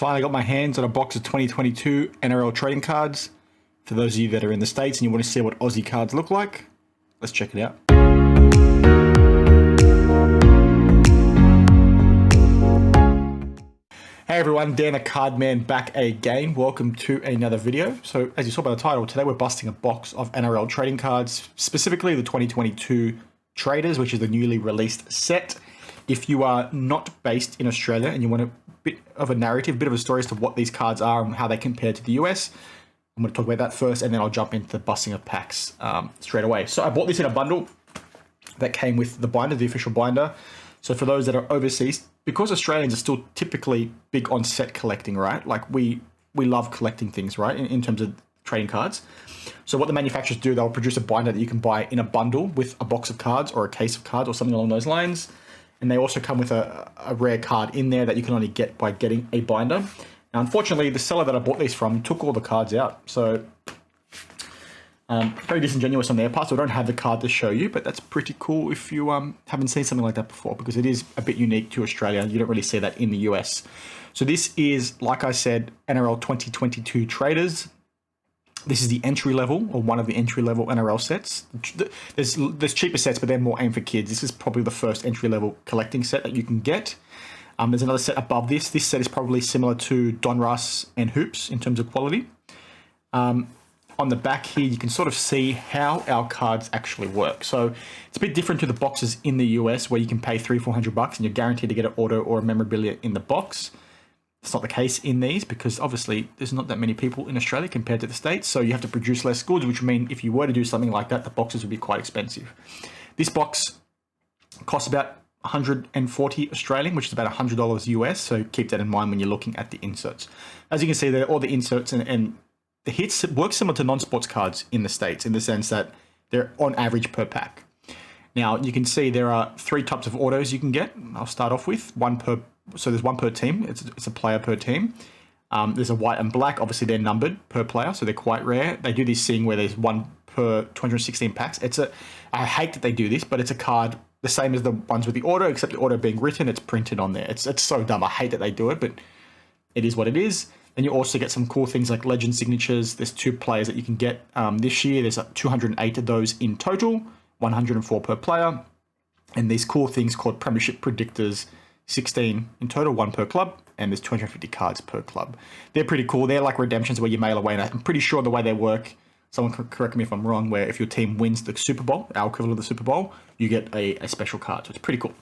finally got my hands on a box of 2022 NRL trading cards. For those of you that are in the States and you want to see what Aussie cards look like, let's check it out. Hey everyone, Dan the Card Man back again. Welcome to another video. So as you saw by the title, today we're busting a box of NRL trading cards, specifically the 2022 Traders, which is the newly released set. If you are not based in Australia and you want a bit of a narrative, a bit of a story as to what these cards are and how they compare to the US, I'm going to talk about that first, and then I'll jump into the busting of packs straight away. So I bought this in a bundle that came with the binder, the official binder. So for those that are overseas, because Australians are still typically big on set collecting, right? Like we love collecting things, right? In terms of trading cards. So what the manufacturers do, they'll produce a binder that you can buy in a bundle with a box of cards or a case of cards or something along those lines. And they also come with a rare card in there that you can only get by getting a binder. Now, unfortunately, the seller that I bought these from took all the cards out. So very disingenuous on their part. So I don't have the card to show you, but that's pretty cool if you haven't seen something like that before, because it is a bit unique to Australia. You don't really see that in the US. So this is, like I said, NRL 2022 Traders. This is the entry level, or one of the entry level NRL sets. There's cheaper sets, but they're more aimed for kids. This is probably the first entry level collecting set that you can get. There's another set above this. This set is probably similar to Donruss and Hoops in terms of quality. On the back here, you can sort of see how our cards actually work. So it's a bit different to the boxes in the US where you can pay $300-400 and you're guaranteed to get an auto or a memorabilia in the box. It's not the case in these because obviously there's not that many people in Australia compared to the States. So you have to produce less goods, which would mean if you were to do something like that, the boxes would be quite expensive. This box costs about 140 Australian, which is about $100 US. So keep that in mind when you're looking at the inserts. As you can see there, all the inserts and the hits work similar to non-sports cards in the States in the sense that they're on average per pack. Now you can see there are 3 types of autos you can get. I'll start off with so there's one per team. It's a player per team. There's a white and black. Obviously, they're numbered per player, so they're quite rare. They do this thing where there's one per 216 packs. I hate that they do this, but it's a card the same as the ones with the auto, except the auto being written, it's printed on there. It's so dumb. I hate that they do it, but it is what it is. And you also get some cool things like legend signatures. There's 2 players that you can get this year. There's 208 of those in total, 104 per player. And these cool things called premiership predictors, 16 in total, 1 per club, and there's 250 cards per club. They're pretty cool. They're like redemptions where you mail away, and I'm pretty sure the way they work, someone can correct me if I'm wrong, where if your team wins the Super Bowl, our equivalent of the Super Bowl, you get a special card. So it's pretty cool.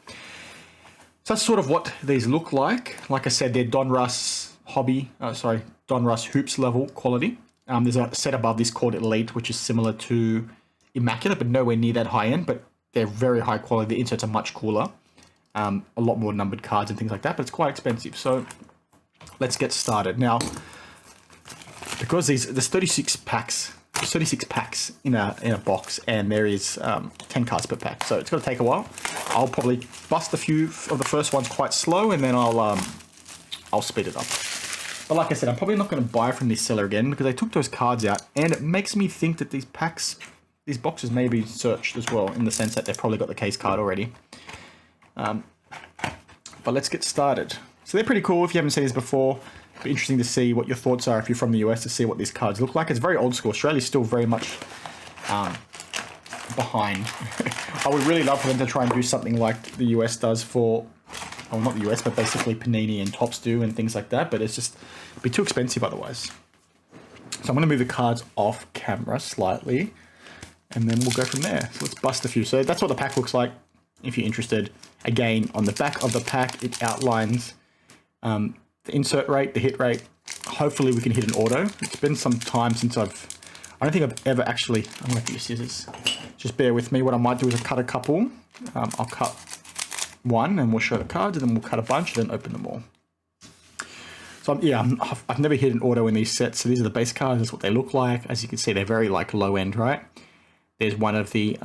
So that's sort of what these look like. Like I said, they're Donruss Donruss Hoops level quality. There's a set above this called Elite, which is similar to Immaculate, but nowhere near that high end, but they're very high quality. The inserts are much cooler. A lot more numbered cards and things like that, but it's quite expensive. So let's get started. Now, because there's 36 packs in a box, and there is 10 cards per pack, so it's going to take a while. I'll probably bust a few of the first ones quite slow, and then I'll speed it up. But like I said, I'm probably not going to buy from this seller again because they took those cards out, and it makes me think that these boxes may be searched as well, in the sense that they've probably got the case card already. But let's get started. So they're pretty cool. If you haven't seen these before, it'd be interesting to see what your thoughts are if you're from the US, to see what these cards look like. It's very old school. Australia's still very much behind. I would really love for them to try and do something like the US does for, well, not the US, but basically Panini and Topps do and things like that. But it's just, it'd be too expensive otherwise. So I'm going to move the cards off camera slightly, and then we'll go from there. So let's bust a few. So that's what the pack looks like, if you're interested. Again, on the back of the pack, it outlines the insert rate, the hit rate. Hopefully we can hit an auto. It's been some time since I don't think I've ever actually, I'm going to use scissors. Just bear with me. What I might do is I'll cut a couple. I'll cut one and we'll show the cards, and then we'll cut a bunch and then open them all. So yeah, I've never hit an auto in these sets. So these are the base cards. That's what they look like. As you can see, they're very like low end, right? There's one of the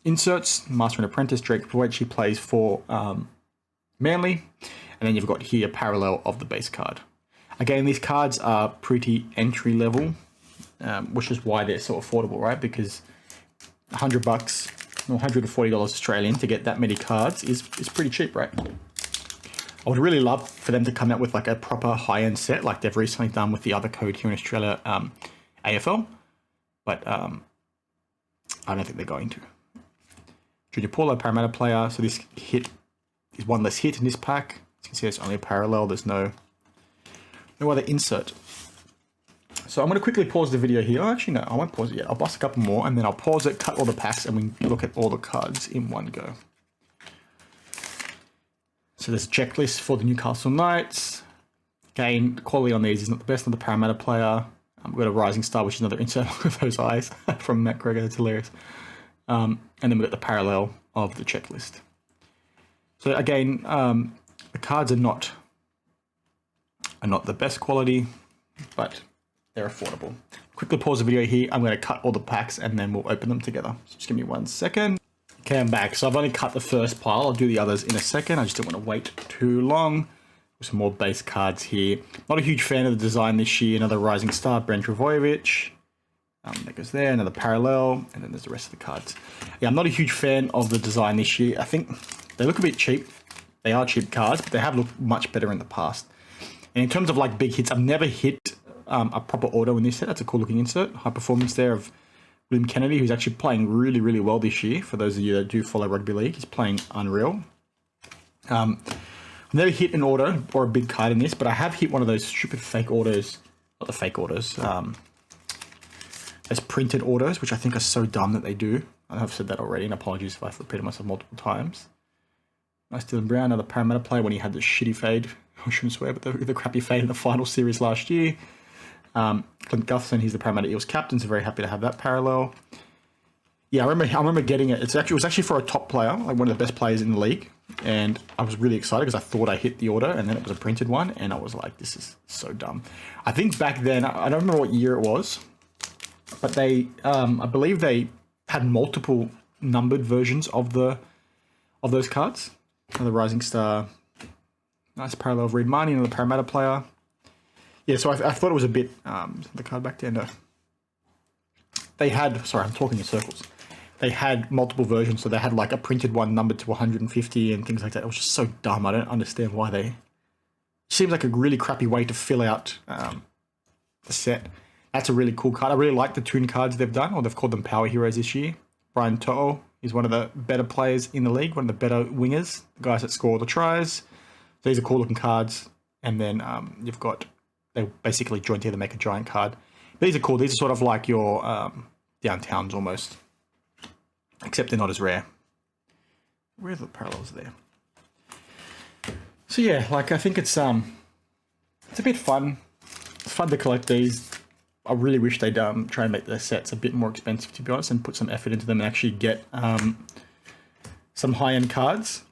inserts, Master and Apprentice, Drake Voigt. She plays for Manly. And then you've got here parallel of the base card. Again, these cards are pretty entry level, which is why they're so affordable, right? Because $100 or $140 Australian to get that many cards is pretty cheap, right? I would really love for them to come out with like a proper high-end set like they've recently done with the other code here in Australia, AFL. But I don't think they're going to. Junior Paulo, Parramatta player. So this hit is one less hit in this pack. As you can see, it's only a parallel. There's no other insert. So I'm going to quickly pause the video here. Actually, no, I won't pause it yet. I'll bust a couple more and then I'll pause it, cut all the packs, and we can look at all the cards in one go. So there's a checklist for the Newcastle Knights. Again, the quality on these is not the best of the Parramatta player. We've got a Rising Star, which is another insert. Look at those eyes from Matt Gregor. It's hilarious. And then we've got the parallel of the checklist. So again, the cards are not the best quality, but they're affordable. Quickly pause the video here. I'm going to cut all the packs and then we'll open them together. So just give me 1 second. Okay, I'm back. So I've only cut the first pile. I'll do the others in a second. I just don't want to wait too long. Some more base cards here. Not a huge fan of the design this year. Another Rising Star, Brent Travojevic. That goes there. Another parallel. And then there's the rest of the cards. Yeah, I'm not a huge fan of the design this year. I think they look a bit cheap. They are cheap cards, but they have looked much better in the past. And in terms of like big hits, I've never hit a proper auto in this set. That's a cool looking insert. High performance there of William Kennedy, who's actually playing really, really well this year. For those of you that do follow rugby league, he's playing unreal. I've never hit an auto or a big card in this, but I have hit one of those stupid fake autos. Not the fake autos. Those printed autos, which I think are so dumb that they do. I've said that already, and apologies if I've repeated myself multiple times. Nice Dylan Brown, another Parramatta player when he had the shitty fade. I shouldn't swear, but the crappy fade in the final series last year. Clint Gutherson, he's the Parramatta Eels captain, so very happy to have that parallel. Yeah, I remember getting it. It was actually for a top player, like one of the best players in the league. And I was really excited because I thought I hit the auto and then it was a printed one. And I was like, this is so dumb. I think back then, I don't remember what year it was, but they, I believe they had multiple numbered versions of those cards. Another Rising Star, nice parallel of Reed Marnie, another Parramatta player. Yeah, so I thought it was a bit, the card back there, no. They had, sorry, I'm talking in circles. They had multiple versions, so they had like a printed one numbered to 150 and things like that. It was just so dumb. I don't understand why they... It seems like a really crappy way to fill out the set. That's a really cool card. I really like the toon cards they've done, or they've called them Power Heroes this year. Brian To'o is one of the better players in the league, one of the better wingers, the guys that score all the tries. These are cool looking cards. And then you've got... They basically joined together to make a giant card. These are cool. These are sort of like your downtowns almost. Except they're not as rare. Where are the parallels there? So yeah, like I think it's a bit fun. It's fun to collect these. I really wish they'd try and make their sets a bit more expensive, to be honest, and put some effort into them and actually get some high-end cards.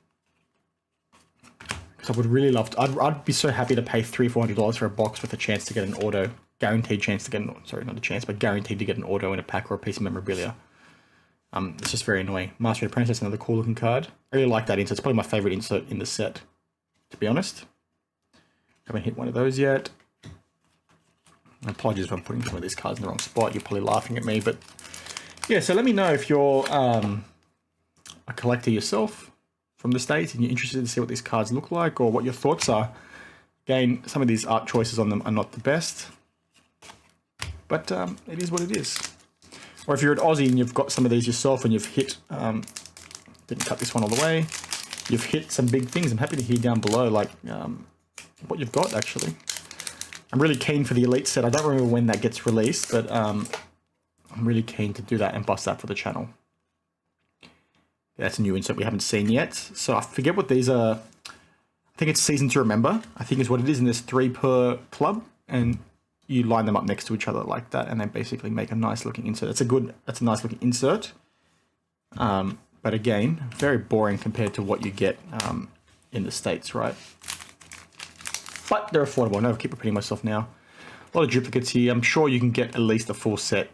Because I would really love to. I'd be so happy to pay $300-400 for a box with a chance to get an auto, guaranteed chance to get an, sorry, not a chance, but guaranteed to get an auto in a pack or a piece of memorabilia. It's just very annoying. Master Apprentice, another cool looking card. I really like that insert. It's probably my favorite insert in the set, to be honest. Haven't hit one of those yet. Apologies if I'm putting some of these cards in the wrong spot. You're probably laughing at me, but yeah. So let me know if you're a collector yourself from the States and you're interested to see what these cards look like or what your thoughts are. Again, some of these art choices on them are not the best, but it is what it is. Or if you're an Aussie and you've got some of these yourself and you've hit, didn't cut this one all the way, you've hit some big things, I'm happy to hear down below, like what you've got actually. I'm really keen for the Elite set. I don't remember when that gets released, but I'm really keen to do that and bust that for the channel. That's a new insert we haven't seen yet. So I forget what these are. I think it's Season to Remember, I think is what it is, and there's 3 per club, and you line them up next to each other like that, and then basically make a nice looking insert. That's a nice looking insert. But again, very boring compared to what you get in the States, right? But they're affordable. I know I keep repeating myself now. A lot of duplicates here. I'm sure you can get at least a full set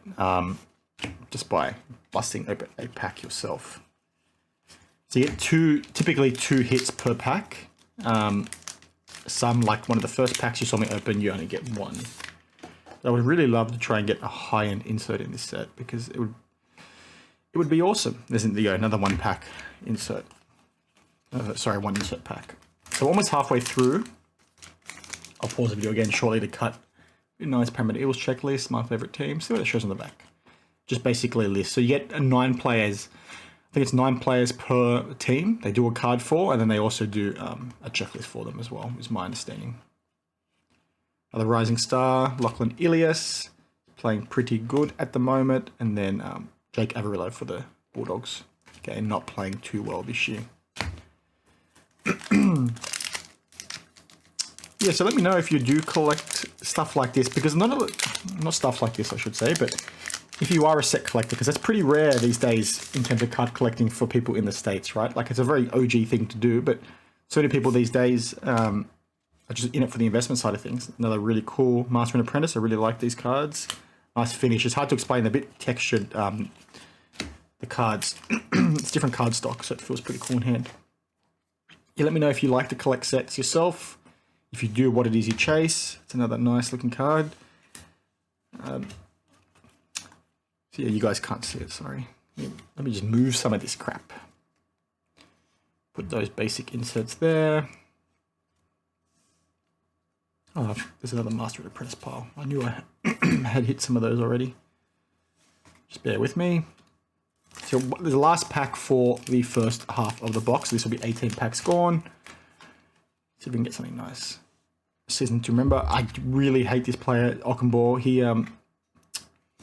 just by busting open a pack yourself. So you get typically two hits per pack. Some, like one of the first packs you saw me open, you only get 1. I would really love to try and get a high-end insert in this set because it would be awesome. There's another 1 pack insert. Sorry, 1 insert pack. So almost halfway through. I'll pause the video again shortly to cut. Nice Parramatta Eels checklist, my favorite team. See what it shows on the back. Just basically a list. So you get 9 players. I think it's 9 players per team. They do a card for, and then they also do a checklist for them as well, is my understanding. Another rising star, Lachlan Ilias, playing pretty good at the moment. And then Jake Averillo for the Bulldogs. Okay, not playing too well this year. Yeah, so let me know if you do collect stuff like this, because not stuff like this, I should say, but if you are a set collector, because that's pretty rare these days in terms of card collecting for people in the States, right? Like, it's a very OG thing to do, but so many people these days are just in it for the investment side of things. Another really cool Master and Apprentice. I really like these cards. Nice finish. It's hard to explain. They're a bit textured, the cards. It's different card stock, so it feels pretty cool in hand. Yeah, let me know if you like to collect sets yourself. If you do, what it is you chase. It's another nice looking card. So yeah, you guys can't see it, sorry. Let me just move some of this crap. Put those basic inserts there. Oh, there's another Master and Apprentice pile. I knew I had hit some of those already. Just bear with me. So the last pack for the first half of the box. This will be 18 packs gone. See if we can get something nice. Season to remember. I really hate this player, Ockenbaugh. He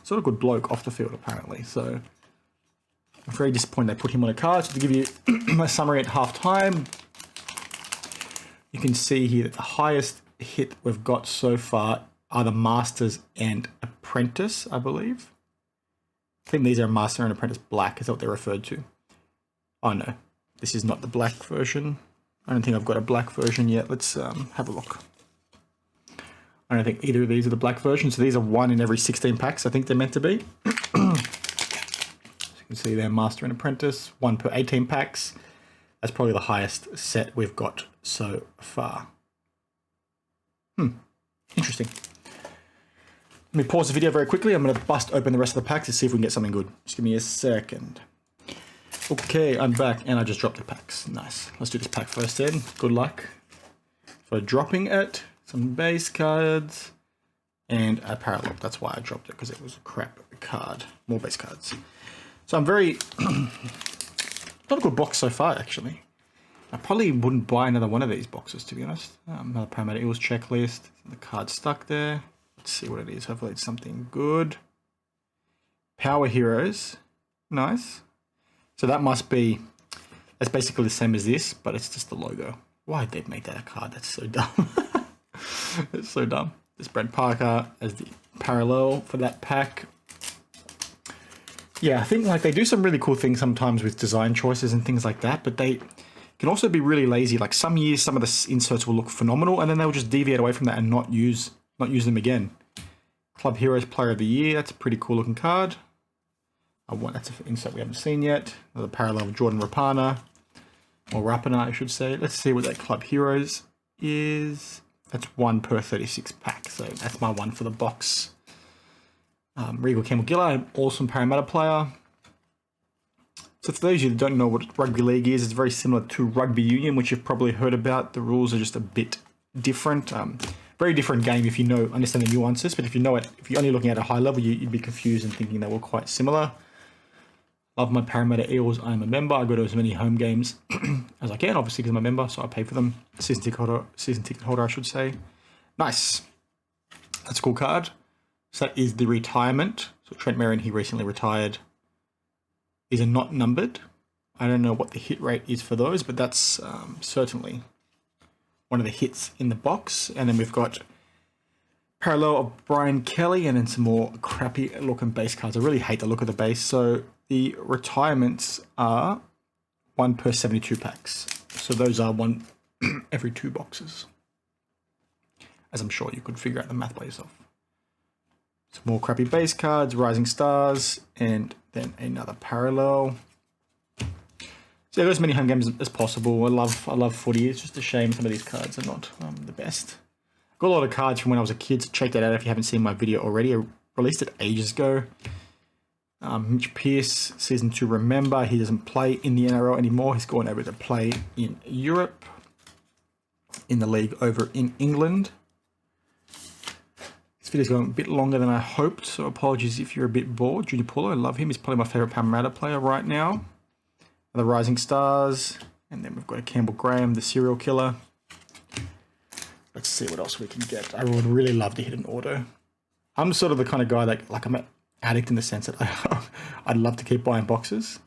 sort of good bloke off the field apparently. So I'm very disappointed they put him on a card. So to give you a summary at half time, you can see here that the highest hit we've got so far are the Masters and Apprentice, I believe. I think these are Master and Apprentice Black, is what they're referred to. Oh no, this is not the black version. I don't think I've got a black version yet. Let's have a look. I don't think either of these are the black version. So these are 1 in every 16 packs, I think they're meant to be. So you can see there, Master and Apprentice, 1 per 18 packs. That's probably the highest set we've got so far. Interesting. Let me pause the video very quickly. I'm going to bust open the rest of the packs to see if we can get something good. Just give me a second. Okay, I'm back and I just dropped the packs. Nice. Let's do this pack first then. Good luck for dropping it. Some base cards and a parallel. That's why I dropped it, because it was a crap card. More base cards. So I'm very... not a good box so far, actually. I probably wouldn't buy another one of these boxes, to be honest. Another Parramatta Eels checklist. The card stuck there. Let's see what it is. Hopefully it's something good. Power Heroes. Nice. So that must be... that's basically the same as this, but it's just the logo. Why did they make that a card? That's so dumb. It's so dumb. There's Brent Parker as the parallel for that pack. Yeah, I think like they do some really cool things sometimes with design choices and things like that, but they can also be really lazy. Like some years, some of the inserts will look phenomenal, and then they'll just deviate away from that and not use them again. Club Heroes Player of the Year. That's a pretty cool looking card. That's an insert we haven't seen yet. Another parallel of Jordan Rapana, or Rapana, I should say. Let's see what that Club Heroes is. That's 1 per 36 pack, so that's my one for the box. Regal Campbell-Gillard, an awesome Parramatta player. So for those of you that don't know what rugby league is, it's very similar to rugby union, which you've probably heard about. The rules are just a bit different. Very different game if you understand the nuances, but if you're only looking at a high level, you'd be confused and thinking they were quite similar. Love my Parramatta Eels. I'm a member. I go to as many home games as I can, obviously because I'm a member, so I pay for them. Season ticket holder, I should say. Nice. That's a cool card. So that is the retirement. So Trent Merrin, he recently retired. These are not numbered. I don't know what the hit rate is for those, but that's certainly one of the hits in the box. And then we've got parallel of Brian Kelly and then some more crappy looking base cards. I really hate the look of the base. So the retirements are 1 per 72 packs. So those are 1 every 2 boxes. As I'm sure you could figure out the math by yourself. Some more crappy base cards, Rising Stars, and then another parallel. So yeah, go as many home games as possible. I love footy. It's just a shame some of these cards are not the best. Got a lot of cards from when I was a kid, so check that out if you haven't seen my video already. I released it ages ago. Mitch Pearce, Season 2 Remember. He doesn't play in the NRL anymore. He's gone over to play in Europe. in the league over in England. This video's going a bit longer than I hoped, so apologies if you're a bit bored. Junior Paulo, I love him. He's probably my favourite Parramatta player right now. The Rising Stars. And then we've got a Campbell Graham, the serial killer. Let's see what else we can get. I would really love to hit an auto. I'm sort of the kind of guy that, like, I'm an addict in the sense that I'd love to keep buying boxes.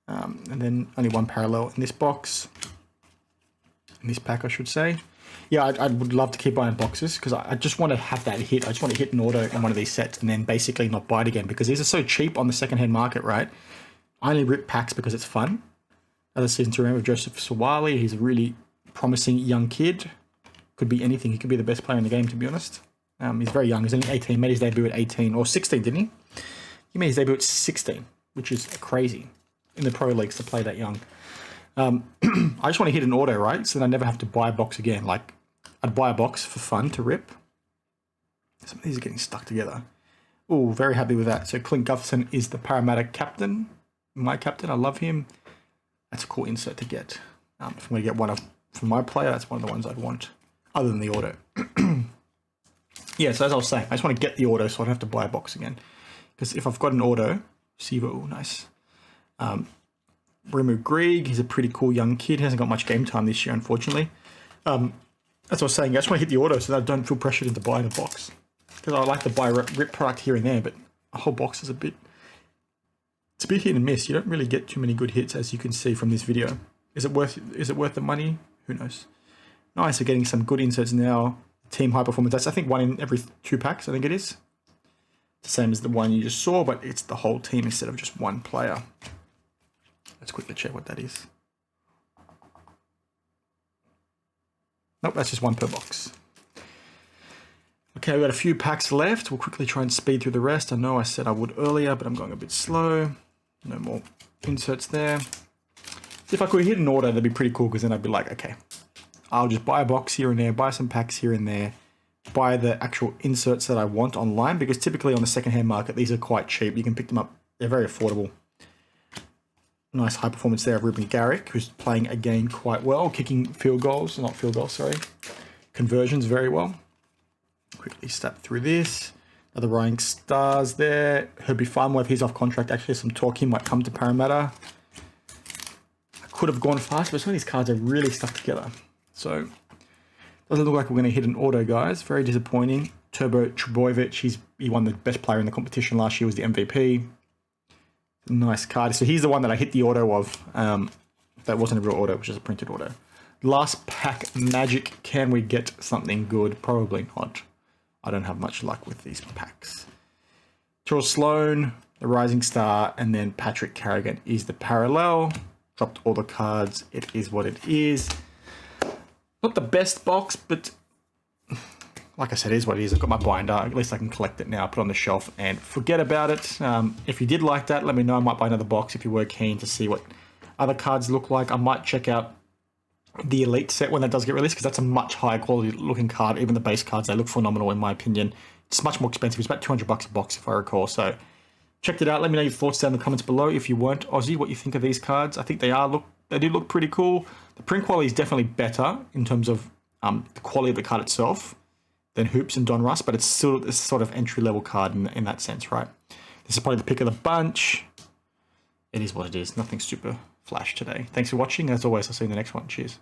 And then only one parallel in this box. In this pack, I should say. Yeah, I would love to keep buying boxes because I just want to have that hit. I just want to hit an auto in one of these sets and then basically not buy it again because these are so cheap on the secondhand market, right? I only rip packs because it's fun. Other season to remember with Joseph Sawali. He's a really promising young kid. Could be anything. He could be the best player in the game, to be honest. He's very young. He's only 18. Made his debut at 18 or 16, didn't he? He made his debut at 16, which is crazy in the pro leagues to play that young. I just want to hit an auto, right? So then I never have to buy a box again. Like, I'd buy a box for fun to rip. Some of these are getting stuck together. Oh, very happy with that. So Clint Gutherson is the Parramatta captain. My captain. I love him. That's a cool insert to get. If I'm going to get one from my player, that's one of the ones I'd want, other than the auto. Yeah, so as I was saying, I just want to get the auto so I don't have to buy a box again. Because if I've got an auto, Sivo, nice. Rimu Grieg, he's a pretty cool young kid. He hasn't got much game time this year, unfortunately. As I was saying, I just want to hit the auto so that I don't feel pressured into buying a box. Because I like to buy rip product here and there, but a whole box is a bit... It's a bit hit and miss. You don't really get too many good hits, as you can see from this video. Is it worth the money? Who knows? Nice, we're getting some good inserts now. Team High Performance. That's, I think, one in every 2 packs, I think it is. It's the same as the one you just saw, but it's the whole team instead of just one player. Let's quickly check what that is. Nope, that's just one per box. Okay, we've got a few packs left. We'll quickly try and speed through the rest. I know I said I would earlier, but I'm going a bit slow. No more inserts there. If I could hit an order, that'd be pretty cool because then I'd be like, okay, I'll just buy a box here and there, buy some packs here and there, buy the actual inserts that I want online because typically on the secondhand market, these are quite cheap. You can pick them up. They're very affordable. Nice high performance there of Ruben Garrick, who's playing again quite well, kicking conversions very well. Quickly step through this. Other Rising Stars there. Herbie Farmworth, he's off contract. Actually, some talk he might come to Parramatta. I could have gone faster, but some of these cards are really stuck together. So, doesn't look like we're going to hit an auto, guys. Very disappointing. Turbo Trbojevic, he won the best player in the competition last year, was the MVP. Nice card. So he's the one that I hit the auto of. That wasn't a real auto, which is a printed auto. Last pack magic. Can we get something good? Probably not. I don't have much luck with these packs. Charles Sloan, the Rising Star, and then Patrick Carrigan is the parallel. Dropped all the cards. It is what it is. Not the best box, but like I said, it is what it is. I've got my binder. At least I can collect it now, put it on the shelf, and forget about it. If you did like that, let me know. I might buy another box if you were keen to see what other cards look like. I might check out the Elite set when that does get released because that's a much higher quality looking card. Even the base cards, they look phenomenal in my opinion. It's much more expensive. It's about $200 a box if I recall. So check it out. Let me know your thoughts down in the comments below. If you weren't Aussie, what you think of these cards. I think they do look pretty cool. The print quality is definitely better in terms of the quality of the card itself than Hoops and Don Russ, but it's still this sort of entry-level card in that sense, right? This is probably the pick of the bunch. It is what it is. Nothing super flash today. Thanks for watching. As always, I'll see you in the next one. Cheers.